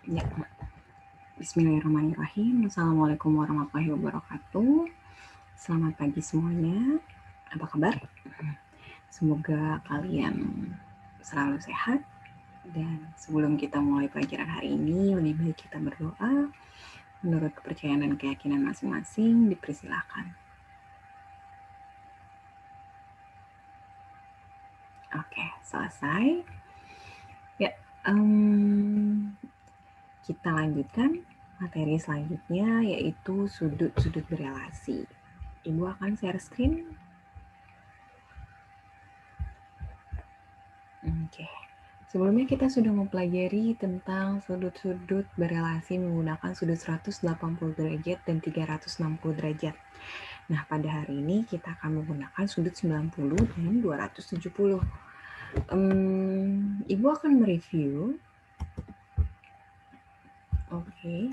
Ya, Bismillahirrahmanirrahim. Assalamualaikum warahmatullahi wabarakatuh. Selamat pagi semuanya. Apa kabar? Semoga kalian selalu sehat. Dan sebelum kita mulai pelajaran hari ini, lebih baik kita berdoa. Menurut kepercayaan dan keyakinan masing-masing, dipersilakan. Oke, selesai. Ya, kita lanjutkan materi selanjutnya, yaitu sudut-sudut berelasi. Ibu akan share screen. Oke. Sebelumnya kita sudah mempelajari tentang sudut-sudut berelasi menggunakan sudut 180 derajat dan 360 derajat. Nah, pada hari ini kita akan menggunakan sudut 90 dan 270. Ibu akan mereview. Oke.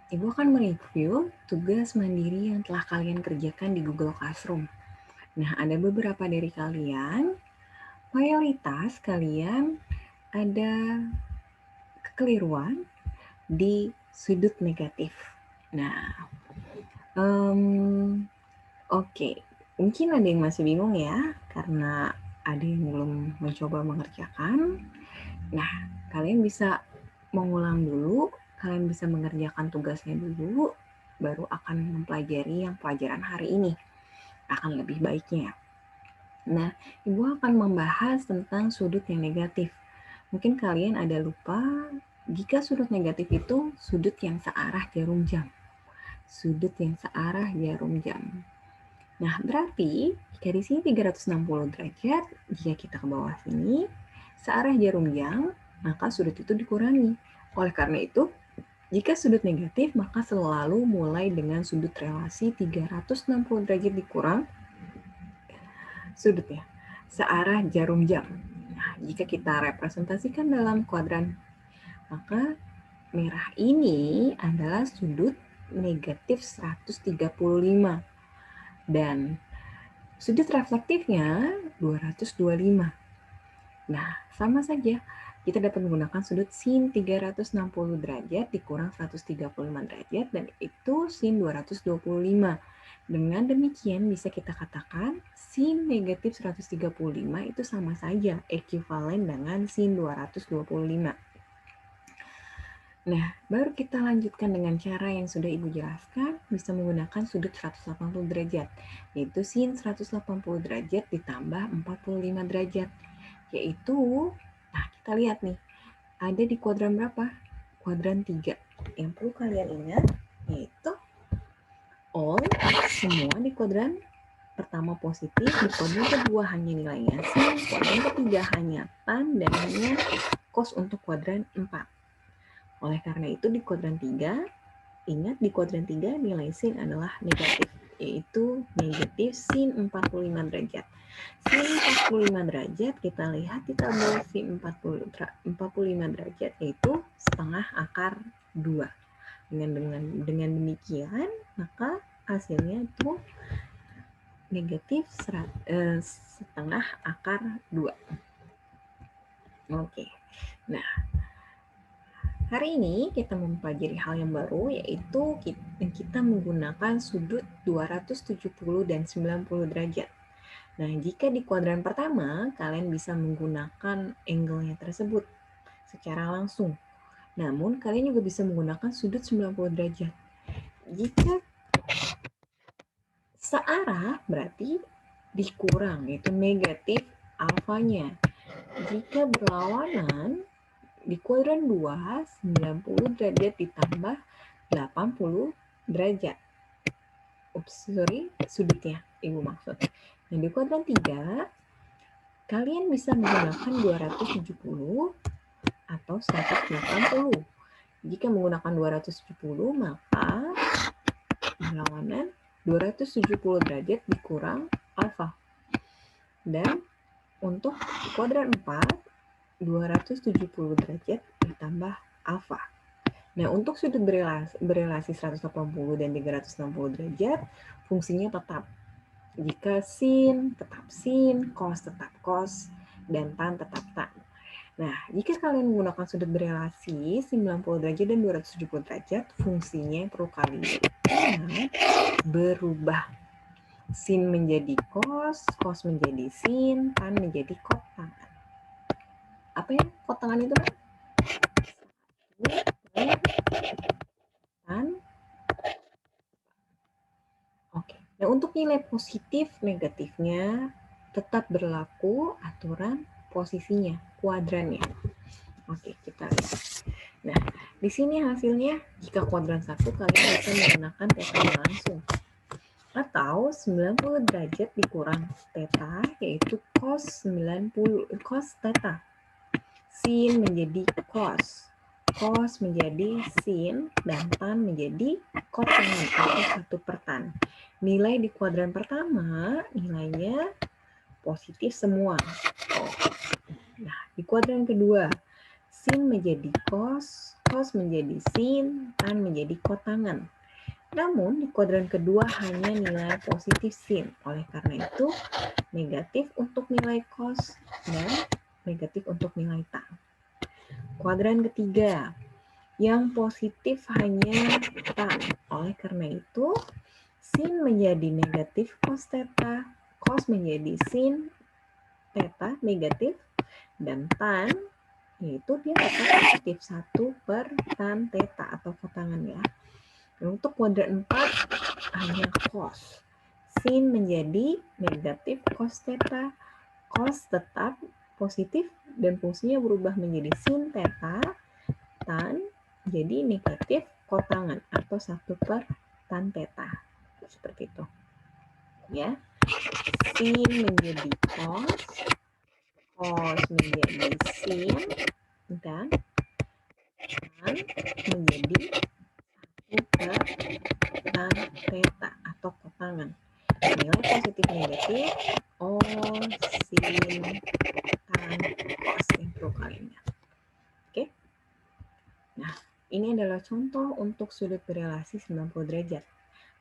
Ibu akan mereview tugas mandiri yang telah kalian kerjakan di Google Classroom. Nah, ada beberapa dari kalian, mayoritas kalian ada kekeliruan di sudut negatif. Nah, oke. Mungkin ada yang masih bingung ya, karena ada yang belum mencoba mengerjakan. Nah, kalian bisa mengulang dulu, kalian bisa mengerjakan tugasnya dulu, baru akan mempelajari yang pelajaran hari ini. Akan lebih baiknya. Nah, Ibu akan membahas tentang sudut yang negatif. Mungkin kalian ada lupa, jika sudut negatif itu sudut yang searah jarum jam. Sudut yang searah jarum jam. Nah, berarti jika di sini 360 derajat, jika kita ke bawah sini, searah jarum jam, maka sudut itu dikurangi. Oleh karena itu, jika sudut negatif, maka selalu mulai dengan sudut relasi 360 derajat dikurang sudutnya, searah jarum jam. Nah, jika kita representasikan dalam kuadran, maka merah ini adalah sudut negatif 135 dan sudut reflektifnya 225. Nah, sama saja. Kita dapat menggunakan sudut sin 360 derajat dikurang 135 derajat dan itu sin 225. Dengan demikian bisa kita katakan sin negatif 135 itu sama saja, ekuivalen dengan sin 225. Nah, baru kita lanjutkan dengan cara yang sudah Ibu jelaskan, bisa menggunakan sudut 180 derajat, yaitu sin 180 derajat ditambah 45 derajat, yaitu, nah kita lihat nih, ada di kuadran berapa? Kuadran 3. Yang perlu kalian ingat, yaitu all, semua di kuadran pertama positif, di kuadran kedua hanya nilainya sin, kuadran ketiga hanya tan, dan hanya cos untuk kuadran 4. Oleh karena itu di kuadran 3, ingat di kuadran 3 nilai sin adalah negatif, yaitu negatif sin 45 derajat. Sin 45 derajat kita lihat di tabel sin 45 derajat yaitu setengah akar 2. Dengan demikian maka hasilnya itu negatif setengah akar 2. Oke. Nah, hari ini kita mempelajari hal yang baru, yaitu kita menggunakan sudut 270 dan 90 derajat. Nah, jika di kuadran pertama, kalian bisa menggunakan angle-nya tersebut secara langsung. Namun, kalian juga bisa menggunakan sudut 90 derajat. Jika searah, berarti dikurang, yaitu negatif alfanya. Jika berlawanan, di kuadran 2, 90 derajat ditambah 80 derajat. Sudutnya, Ibu maksud. Nah, di kuadran 3, kalian bisa menggunakan 270 atau 180. Jika menggunakan 270, maka berlawanan 270 derajat dikurang alfa. Dan untuk kuadran 4, 270 derajat ditambah alfa. Nah, untuk sudut berelasi 180 dan 360 derajat, fungsinya tetap. Jika sin, tetap sin, cos tetap cos, dan tan tetap tan. Nah, jika kalian menggunakan sudut berelasi 90 derajat dan 270 derajat, fungsinya yang perlu kalian ingat berubah. Sin menjadi cos, cos menjadi sin, tan menjadi kotangan. Apa ya kotangan itu kan? Tan. Oke. Nah, untuk nilai positif negatifnya tetap berlaku aturan posisinya, kuadrannya. Oke, kita lihat. Nah, di sini hasilnya jika kuadran 1 kalian bisa menggunakan tetanya langsung. Atau 90 derajat dikurang theta yaitu cos 90 cos theta. Sin menjadi cos. Cos menjadi sin dan tan menjadi kotangan atau 1 per tan. Nilai di kuadran pertama nilainya positif semua. Nah, di kuadran kedua sin menjadi cos, cos menjadi sin, tan menjadi kotangan. Namun, di kuadran kedua hanya nilai positif sin. Oleh karena itu, negatif untuk nilai cos dan negatif untuk nilai tan. Kuadran ketiga, yang positif hanya tan. Oleh karena itu, sin menjadi negatif cos theta, cos menjadi sin theta negatif, dan tan yaitu dia tetap positif 1 per tan theta atau kotangan ya. Untuk kuadran 4 hanya cos. Sin menjadi negatif cos theta, cos tetap positif dan fungsinya berubah menjadi sin theta, tan jadi negatif kotangan atau 1 per tan theta. Seperti itu. Ya. Sin menjadi cos, cos menjadi sin, dan tan menjadi 1 per tan theta atau kotangan. Nilai positif negatif, sin, tan, cos yang perlu kalian ingat. Oke. Nah, ini adalah contoh untuk sudut berelasi 90 derajat.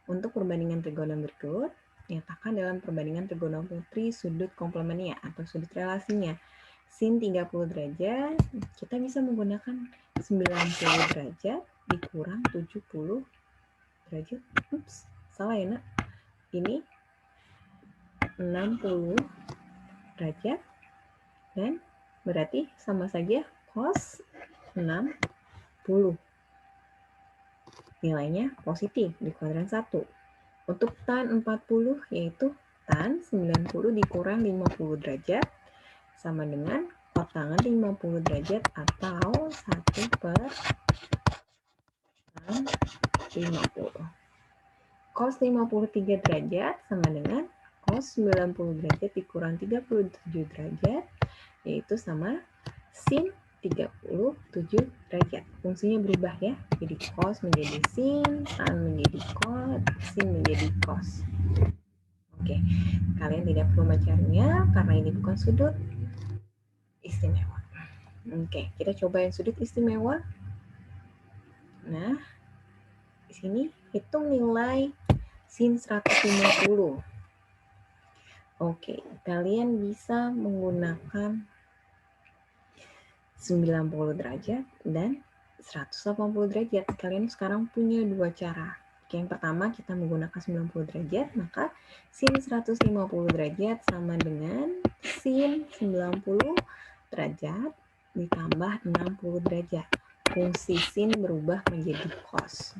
Untuk perbandingan trigonometri berikut, nyatakan dalam perbandingan trigonometri sudut komplemennya atau sudut relasinya. Sin 30 derajat, kita bisa menggunakan 90 derajat dikurang 70 derajat. Ups, salah ya nak. Ini 60 derajat dan berarti sama saja cos 60. Nilainya positif di kuadran 1. Untuk tan 40 yaitu tan 90 dikurang 50 derajat sama dengan kotangan 50 derajat atau 1 per tan 50. Cos 53 derajat sama dengan cos 90 derajat dikurang 37 derajat yaitu sama sin 37 derajat. Fungsinya berubah ya. Jadi cos menjadi sin, tan menjadi cos, sin menjadi cos. Oke, kalian tidak perlu mencarinya karena ini bukan sudut istimewa. Oke, kita coba yang sudut istimewa. Nah, di sini hitung nilai sin 150. Oke, kalian bisa menggunakan 90 derajat dan 180 derajat. Kalian sekarang punya dua cara. Yang pertama kita menggunakan 90 derajat, maka sin 150 derajat sama dengan sin 90 derajat ditambah 60 derajat. Fungsi sin berubah menjadi cos.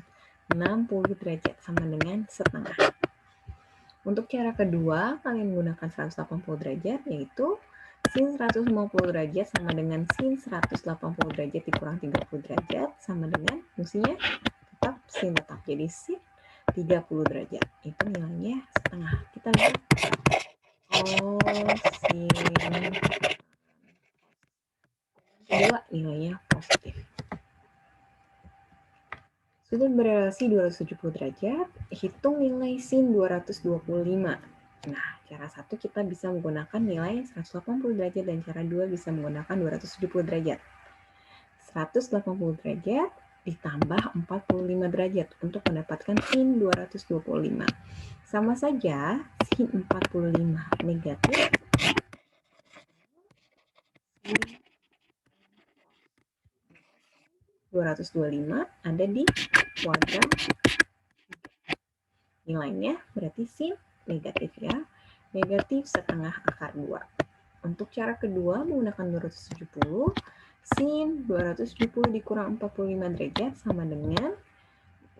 60 derajat sama dengan setengah. Untuk cara kedua, kalian menggunakan 180 derajat, yaitu sin 150 derajat sama dengan sin 180 derajat dikurang 30 derajat, sama dengan fungsinya tetap sin tetap. Jadi sin 30 derajat. Itu nilainya setengah. Kita lihat. Sin. Kedua, nilainya positif. Sudut berelasi 270 derajat, hitung nilai sin 225. Nah, cara satu kita bisa menggunakan nilai 180 derajat dan cara dua bisa menggunakan 270 derajat. 180 derajat ditambah 45 derajat untuk mendapatkan sin 225. Sama saja, sin 45 negatif, sin 225 ada di kuadran 3. Nilainya berarti sin negatif ya. Negatif setengah akar 2. Untuk cara kedua menggunakan 270, sin 270 dikurang 45 derajat sama dengan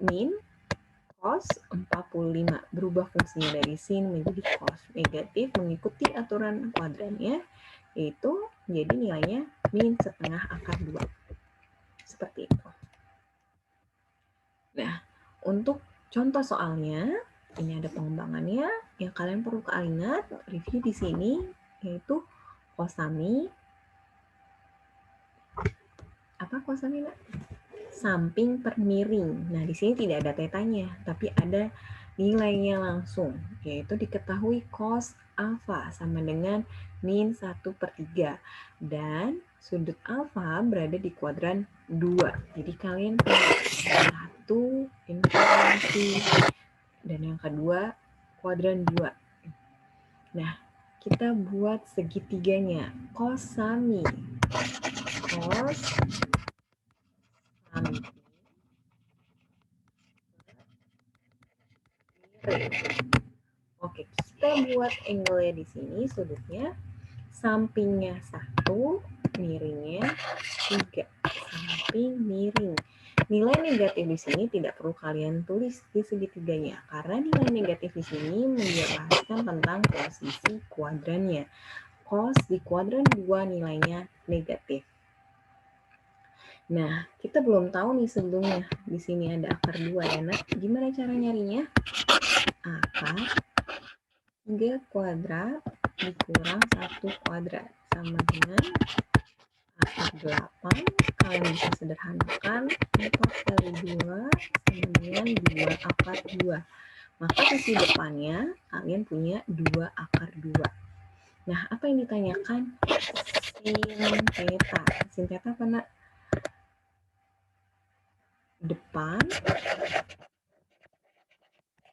min cos 45. Berubah fungsinya dari sin menjadi cos. Negatif mengikuti aturan kuadrannya, yaitu jadi nilainya min setengah akar 2. Seperti itu. Nah, untuk contoh soalnya, ini ada pengembangannya. Yang kalian perlu ingat, review di sini, yaitu kosami. Apa kosami, Nak? Samping per miring. Nah, di sini tidak ada tetanya, tapi ada nilainya langsung, yaitu diketahui cos alfa sama dengan min 1/3. Dan sudut alfa berada di kuadran 2. Jadi kalian punya satu informasi. Dan yang kedua, kuadran 2. Nah, kita buat segitiganya. Kosami. Kos samping. Oke, kita buat angle-nya di sini, sudutnya. Sampingnya 1, miringnya 3. Samping miring. Nilai negatif di sini tidak perlu kalian tulis di segitiganya, karena nilai negatif di sini menjelaskan tentang posisi kuadrannya. Cos di kuadran 2 nilainya negatif. Nah, kita belum tahu nih sebelumnya. Di sini ada akar 2 ya, Nak. Gimana cara nyarinya? Akar 3 kuadrat dikurang 1 kuadrat sama dengan akar 8. Kalian bisa sederhanakan 4 kali 2 sama dengan 2 akar 2. Maka sisi depannya kalian punya 2 akar 2. Nah, apa yang ditanyakan? Sin theta. Sin theta apa, Nak? Depan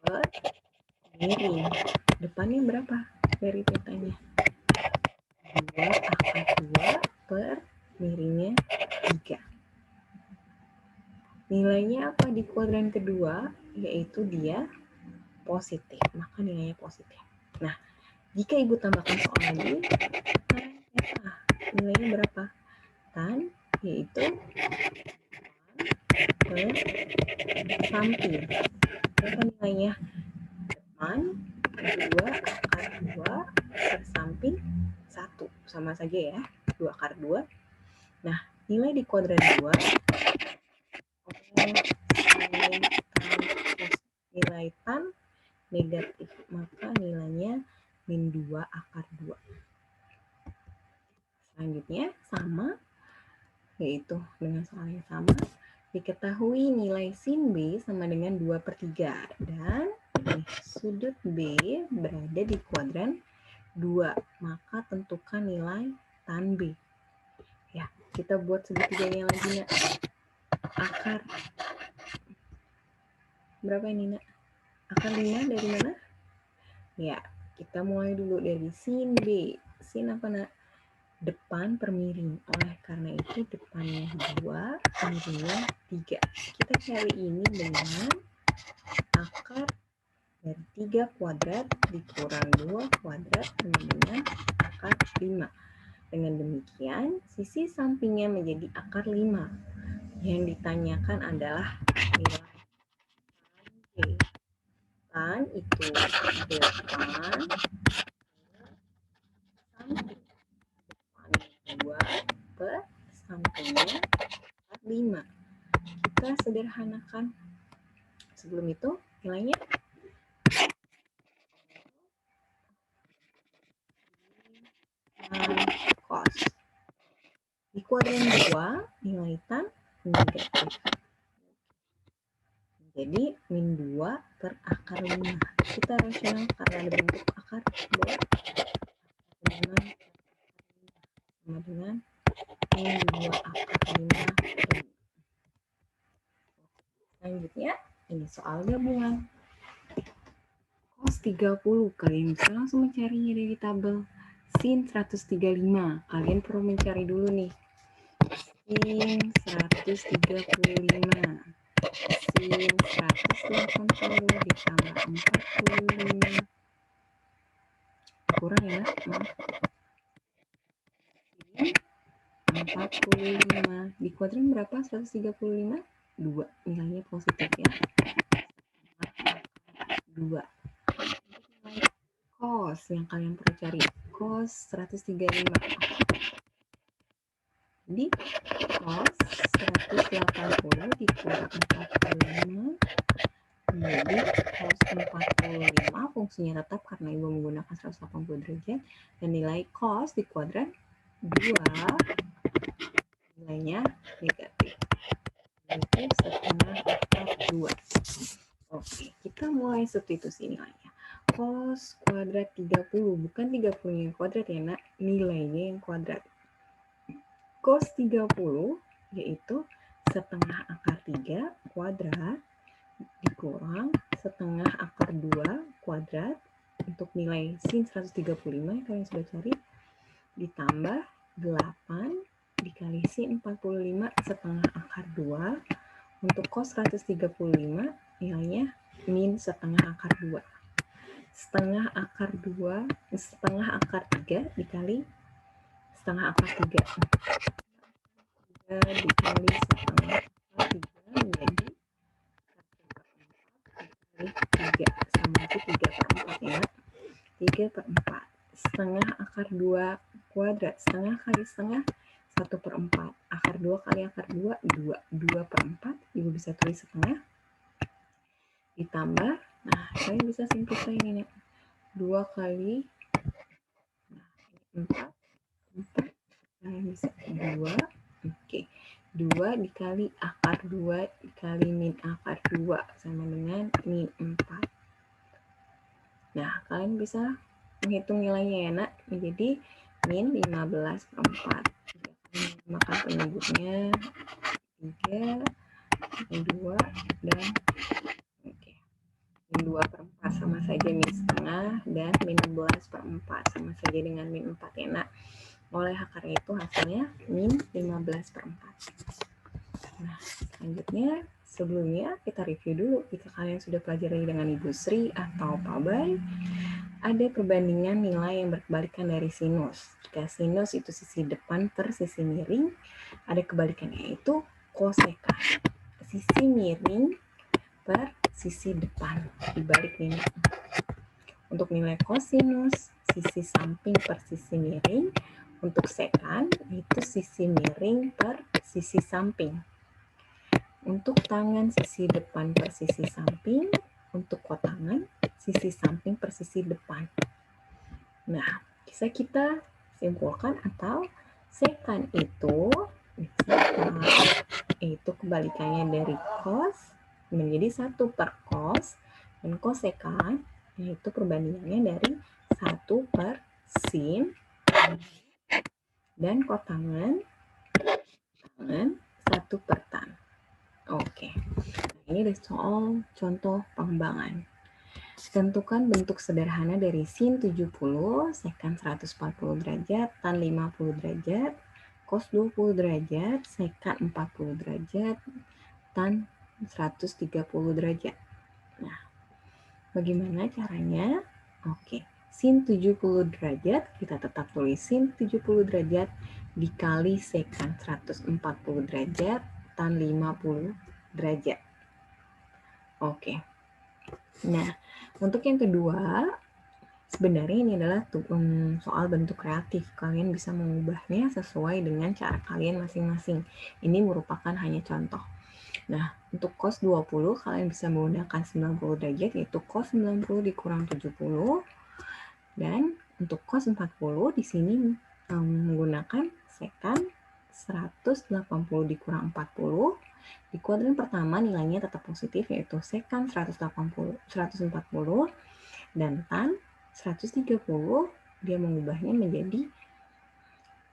per miring. Depannya berapa dari tetanya? 2 akar 2 per miringnya 3. Nilainya apa di kuadran kedua? Yaitu dia positif. Maka nilainya positif. Nah, jika Ibu tambahkan soal lagi, nilainya berapa? Tan, yaitu per samping. Berapa nilainya? Depan 2 akar 2 per samping 1. Sama saja ya, 2 akar 2. Nah, nilai di kuadran 2, nilai tan negatif, maka nilainya min 2 akar 2. Selanjutnya sama, yaitu dengan soal yang sama, diketahui nilai sin B sama dengan 2/3. Dan sudut B berada di kuadran 2, maka tentukan nilai tan B. Ya, kita buat segitiganya lagi, Nak. Akar berapa ini, Nak? Akar 5 dari mana? Ya, kita mulai dulu dari sin B. Sin apa, Nak? Depan per miring. Oleh karena itu depannya 2, miringnya 3. Kita cari ini dengan akar dari 3 kuadrat dikurang 2 kuadrat dengan akar 5. Dengan demikian, sisi sampingnya menjadi akar 5. Yang ditanyakan adalah nilai tan B. Tan itu depan samping. Depan 2 per sampingnya 5. Kita sederhanakan. Sebelum itu, nilainya cos. Di kuadran 2, nilai tan negatif. Jadi, min 2 per akar 5. Kita rasional karena ada bentuk akar boleh. Sama dengan min 2 akar 5. Selanjutnya, ini soal gabungan. Cos 30, kalian bisa langsung mencarinya dari tabel. Sin 135, kalian perlu mencari dulu nih sin 135. Sin 180 ditambah 45. Kurang ya, maaf. Sin 45. Di kuadran berapa 135? 2. Nilainya positif ya. 2. Cos yang kalian perlu cari. Cos 135. Jadi cos 180 dikurang 45 menjadi cos 45. Fungsinya tetap karena ibu menggunakan 180 derajat, dan nilai cos di kuadran 2 nilainya negatif, yaitu setengah akar 2. Oke, kita mulai substitusi nilainya. Cos kuadrat 30, bukan 30 yang kuadrat ya nak, nilainya yang kuadrat. Cos 30 yaitu setengah akar 3 kuadrat dikurang setengah akar 2 kuadrat untuk nilai sin 135 yang kalian sudah cari, ditambah 8 dikali sin 45 setengah akar 2. Untuk cos 135 nilainya min setengah akar 2. Setengah akar 2, setengah akar 3 dikali setengah akar 3. 3 dikali setengah akar 3 menjadi 3 sama aja 3 per 4 ya. 3 per 4. Setengah akar 2 kuadrat. Setengah kali setengah 1 per 4. Akar 2 kali akar 2, 2. 2 per 4. Ibu bisa tulis setengah. Ditambah, nah kalian bisa simplify ini. 2 kali, nah 4. 4. Kalian bisa 2. Oke. 2 dikali akar 2 dikali min akar 2 sama dengan min 4. Nah, kalian bisa menghitung nilainya ya nak, menjadi min 15 per 4. Maka penyebutnya 3, 2, dan oke. Min 2 per 4 sama saja min setengah, dan min 16 per 4 sama saja dengan min 4 ya nak. Oleh akarnya itu hasilnya min 15 per 4. Nah, selanjutnya sebelumnya kita review dulu. Jika kalian sudah pelajari dengan Ibu Sri atau Pak Bay, ada perbandingan nilai yang berkebalikan dari sinus. Jika sinus itu sisi depan per sisi miring, ada kebalikannya yaitu kosekan. Sisi miring per sisi depan. Dibalik ini. Untuk nilai kosinus, sisi samping per sisi miring. Untuk sekan, itu sisi miring per sisi samping. Untuk tangan, sisi depan per sisi samping. Untuk kotangan, sisi samping per sisi depan. Nah, bisa kita simpulkan atau sekan itu kebalikannya dari cos menjadi 1 per cos, dan kosekan yaitu perbandingannya dari 1 per sin, dan kotangan 1 per tan. Oke, nah, ini adalah soal contoh pengembangan. Tentukan bentuk sederhana dari sin 70, sekan 140 derajat, tan 50 derajat, cos 20 derajat, sekan 40 derajat, tan 130 derajat. Nah, bagaimana caranya? Oke, sin 70 derajat, kita tetap tulis sin 70 derajat dikali sekan 140 derajat, tan 50 derajat. Oke. Nah, untuk yang kedua, sebenarnya ini adalah soal bentuk kreatif. Kalian bisa mengubahnya sesuai dengan cara kalian masing-masing. Ini merupakan hanya contoh. Nah, untuk cos 20, kalian bisa menggunakan 90 derajat, yaitu cos 90 dikurang 70. Dan untuk cos 40, di sini menggunakan sekan 180 dikurang 40. Di kuadran pertama nilainya tetap positif, yaitu sekan 140, dan tan 130, dia mengubahnya menjadi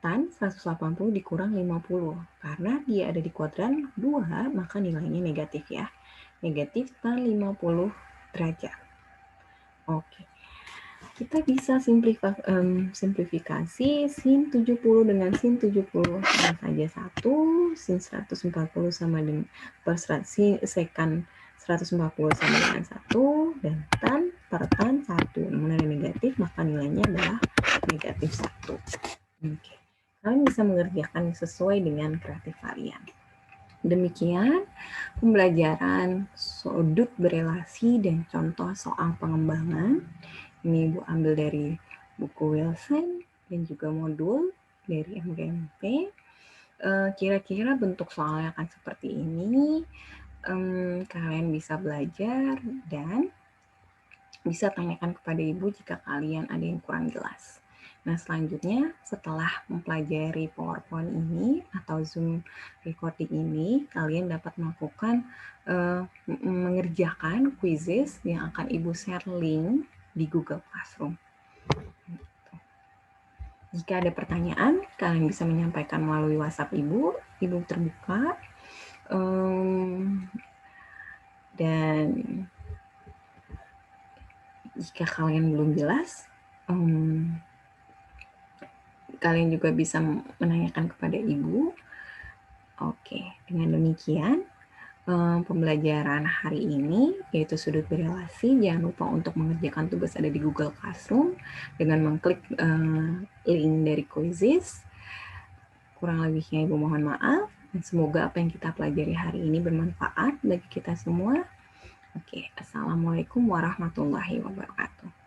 tan 180 dikurang 50. Karena dia ada di kuadran 2, maka nilainya negatif ya. Negatif tan 50 derajat. Oke. kita bisa simplifikasi sin 70 dengan sin 70 sama saja 1, sin 140 sama dengan sekan 140 sama dengan 1, dan tan per tan 1. Namun ada negatif, maka nilainya adalah negatif 1. Oke. Kalian bisa mengerjakan sesuai dengan kreatif kalian. Demikian pembelajaran sudut berelasi dan contoh soal pengembangan. Ini Ibu ambil dari buku Wilson dan juga modul dari MGMP. Kira-kira bentuk soalnya akan seperti ini. Kalian bisa belajar dan bisa tanyakan kepada Ibu jika kalian ada yang kurang jelas. Nah, selanjutnya setelah mempelajari PowerPoint ini atau Zoom recording ini, kalian dapat melakukan mengerjakan quizzes yang akan Ibu share link di Google Classroom. Jika ada pertanyaan, kalian bisa menyampaikan melalui WhatsApp Ibu. Ibu terbuka. Dan jika kalian belum jelas, kalian juga bisa menanyakan kepada Ibu. Oke, dengan demikian pembelajaran hari ini yaitu sudut berelasi. Jangan lupa untuk mengerjakan tugas ada di Google Classroom dengan mengklik link dari quizzes. Kurang lebihnya Ibu mohon maaf, dan semoga apa yang kita pelajari hari ini bermanfaat bagi kita semua. Oke, Assalamualaikum warahmatullahi wabarakatuh.